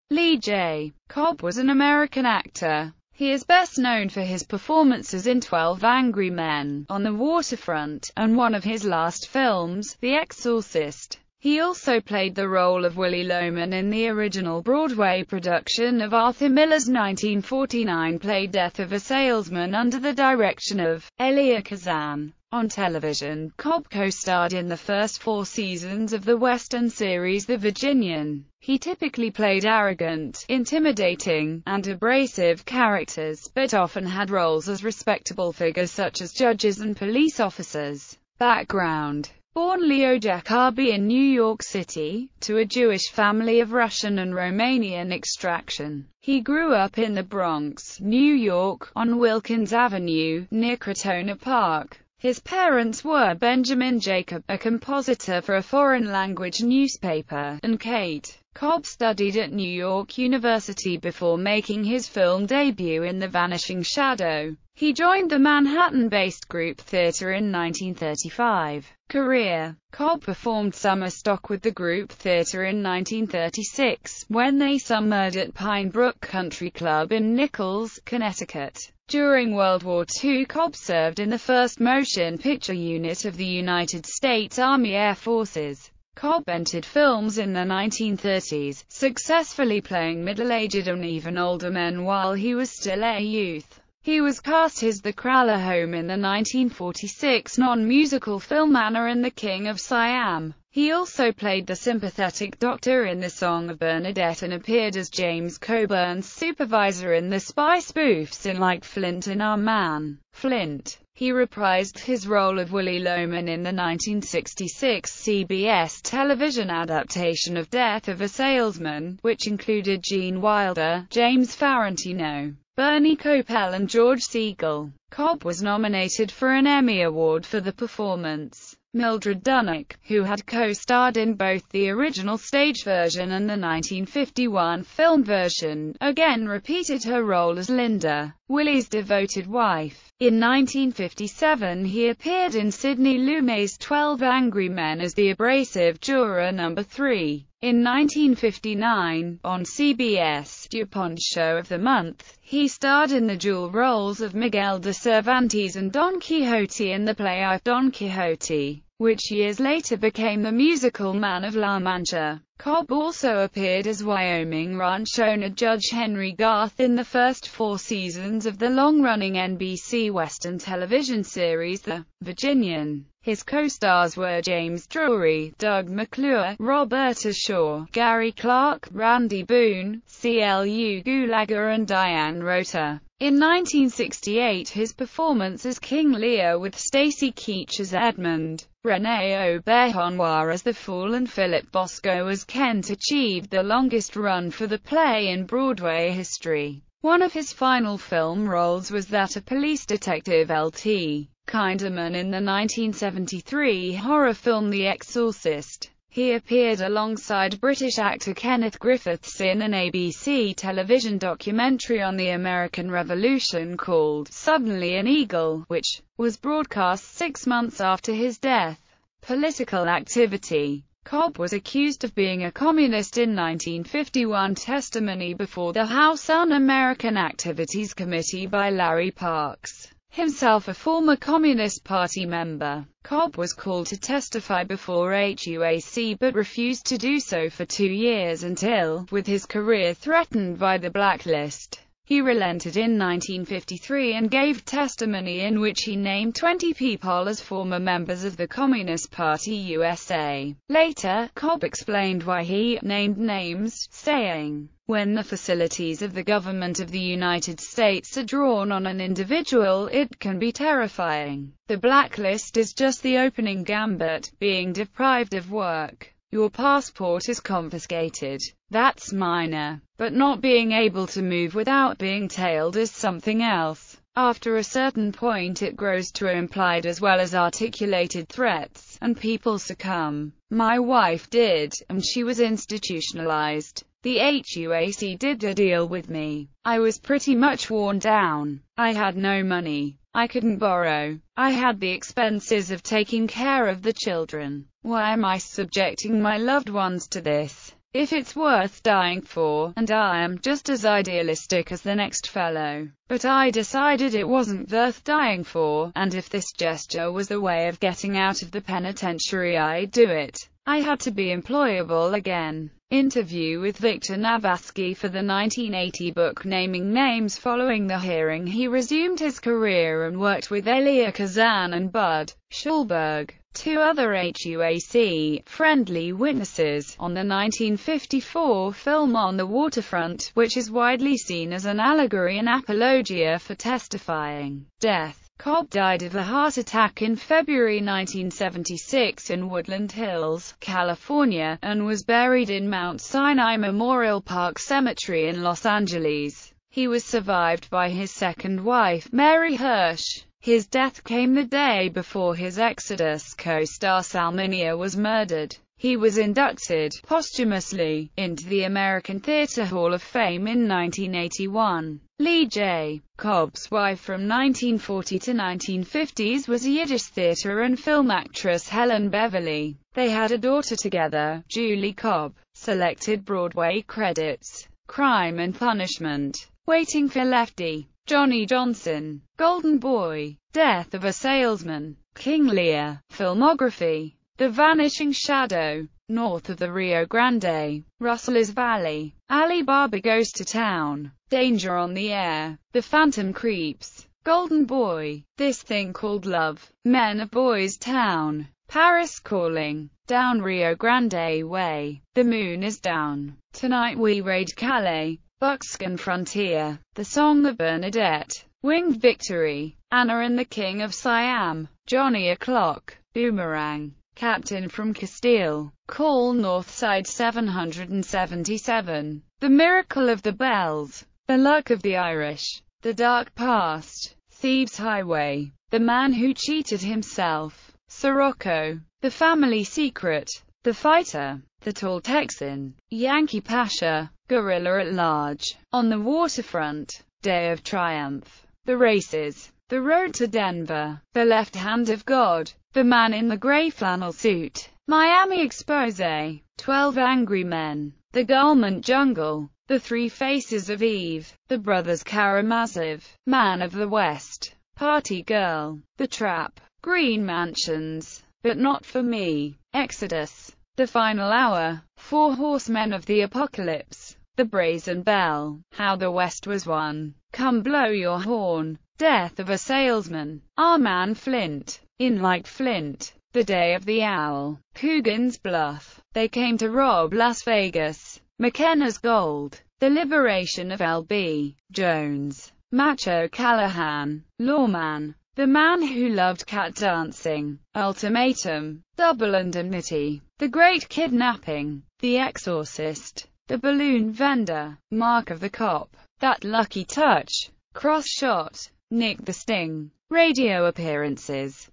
Lee J. Cobb was an American actor. He is best known for his performances in 12 Angry Men, On the Waterfront, and one of his last films, The Exorcist. He also played the role of Willie Loman in the original Broadway production of Arthur Miller's 1949 play Death of a Salesman under the direction of Elia Kazan. On television, Cobb co-starred in the first 4 seasons of the Western series The Virginian. He typically played arrogant, intimidating, and abrasive characters, but often had roles as respectable figures such as judges and police officers. Background: born Leo Jacobi in New York City, to a Jewish family of Russian and Romanian extraction. He grew up in the Bronx, New York, on Wilkins Avenue, near Crotona Park. His parents were Benjamin Jacob, a compositor for a foreign-language newspaper, and Kate. Cobb studied at New York University before making his film debut in The Vanishing Shadow. He joined the Manhattan-based group Theatre in 1935. Career: Cobb performed summer stock with the group Theatre in 1936, when they summered at Pine Brook Country Club in Nichols, Connecticut. During World War II, Cobb served in the 1st Motion Picture Unit of the United States Army Air Forces. Cobb entered films in the 1930s, successfully playing middle-aged and even older men while he was still a youth. He was cast as the Crowler Home in the 1946 non-musical film Anna and the King of Siam. He also played the sympathetic doctor in The Song of Bernadette and appeared as James Coburn's supervisor in the spy spoofs in Like Flint and Our Man, Flint. He reprised his role of Willie Loman in the 1966 CBS television adaptation of Death of a Salesman, which included Gene Wilder, James Farentino, Bernie Kopell and George Segal. Cobb was nominated for an Emmy Award for the performance. Mildred Dunnock, who had co-starred in both the original stage version and the 1951 film version, again repeated her role as Linda, Willie's devoted wife. In 1957 he appeared in Sidney Lumet's 12 Angry Men as the abrasive juror number 3. In 1959, on CBS DuPont's Show of the Month, he starred in the dual roles of Miguel de Cervantes and Don Quixote in the play Don Quixote, which years later became the musical Man of La Mancha. Cobb also appeared as Wyoming ranch owner Judge Henry Garth in the first 4 seasons of the long-running NBC Western television series The Virginian. His co-stars were James Drury, Doug McClure, Roberta Shaw, Gary Clark, Randy Boone, CLU Gulager and Diane Rota. In 1968 his performance as King Lear with Stacy Keach as Edmund, René Auberjonois as the Fool and Philip Bosco as Kent achieved the longest run for the play in Broadway history. One of his final film roles was that of police detective L.T. Kinderman in the 1973 horror film The Exorcist. He appeared alongside British actor Kenneth Griffiths in an ABC television documentary on the American Revolution called Suddenly an Eagle, which was broadcast 6 months after his death. Political activity: Cobb was accused of being a communist in 1951 testimony before the House Un-American Activities Committee by Larry Parks, himself a former Communist Party member. Cobb was called to testify before HUAC but refused to do so for 2 years until, with his career threatened by the blacklist, he relented in 1953 and gave testimony in which he named 20 people as former members of the Communist Party USA. Later, Cobb explained why he named names, saying, "When the facilities of the government of the United States are drawn on an individual, it can be terrifying. The blacklist is just the opening gambit. Being deprived of work, your passport is confiscated. That's minor. But not being able to move without being tailed is something else. After a certain point it grows to implied as well as articulated threats, and people succumb. My wife did, and she was institutionalized. The HUAC did a deal with me. I was pretty much worn down. I had no money. I couldn't borrow. I had the expenses of taking care of the children. Why am I subjecting my loved ones to this? if it's worth dying for, and I am just as idealistic as the next fellow. But I decided it wasn't worth dying for, and if this gesture was a way of getting out of the penitentiary, I'd do it. I had to be employable again. Interview with Victor Navatsky for the 1980 book Naming Names. Following the hearing, he resumed his career and worked with Elia Kazan and Bud Schulberg, two other HUAC-friendly witnesses, on the 1954 film On the Waterfront, which is widely seen as an allegory and apologia for testifying. Death. Cobb died of a heart attack in February 1976 in Woodland Hills, California, and was buried in Mount Sinai Memorial Park Cemetery in Los Angeles. He was survived by his second wife, Mary Hirsch. His death came the day before his Exodus co-star Salminia was murdered. He was inducted, posthumously, into the American Theatre Hall of Fame in 1981. Lee J. Cobb's wife from 1940 to 1950s was Yiddish theatre and film actress Helen Beverly. They had a daughter together, Julie Cobb. Selected Broadway credits: Crime and Punishment, Waiting for Lefty, Johnny Johnson, Golden Boy, Death of a Salesman, King Lear. Filmography: The Vanishing Shadow, North of the Rio Grande, Rustler's Valley, Ali Baba Goes to Town, Danger on the Air, The Phantom Creeps, Golden Boy, This Thing Called Love, Men of Boys Town, Paris Calling, Down Rio Grande Way, The Moon is Down, Tonight We Raid Calais, Buckskin Frontier, The Song of Bernadette, Winged Victory, Anna and the King of Siam, Johnny O'Clock, Boomerang, Captain from Castile, Call Northside 777, The Miracle of the Bells, The Luck of the Irish, The Dark Past, Thieves Highway, The Man Who Cheated Himself, Sirocco, The Family Secret, The Fighter, The Tall Texan, Yankee Pasha, Gorilla at Large, On the Waterfront, Day of Triumph, The Races, The Road to Denver, The Left Hand of God, The Man in the Gray Flannel Suit, Miami Expose, 12 Angry Men, The Garment Jungle, The Three Faces of Eve, The Brothers Karamazov, Man of the West, Party Girl, The Trap, Green Mansions, But Not for Me, Exodus, The Final Hour, Four Horsemen of the Apocalypse, The Brazen Bell, How the West Was Won, Come Blow Your Horn, Death of a Salesman, Our Man Flint, In Like Flint, The Day of the Owl, Coogan's Bluff, They Came to Rob Las Vegas, McKenna's Gold, The Liberation of L.B. Jones, Macho Callahan, Lawman, The Man Who Loved Cat Dancing, Ultimatum, Double Indemnity, The Great Kidnapping, The Exorcist, The Balloon Vendor, Mark of the Cop, That Lucky Touch, Cross Shot, Nick the Sting. Radio appearances: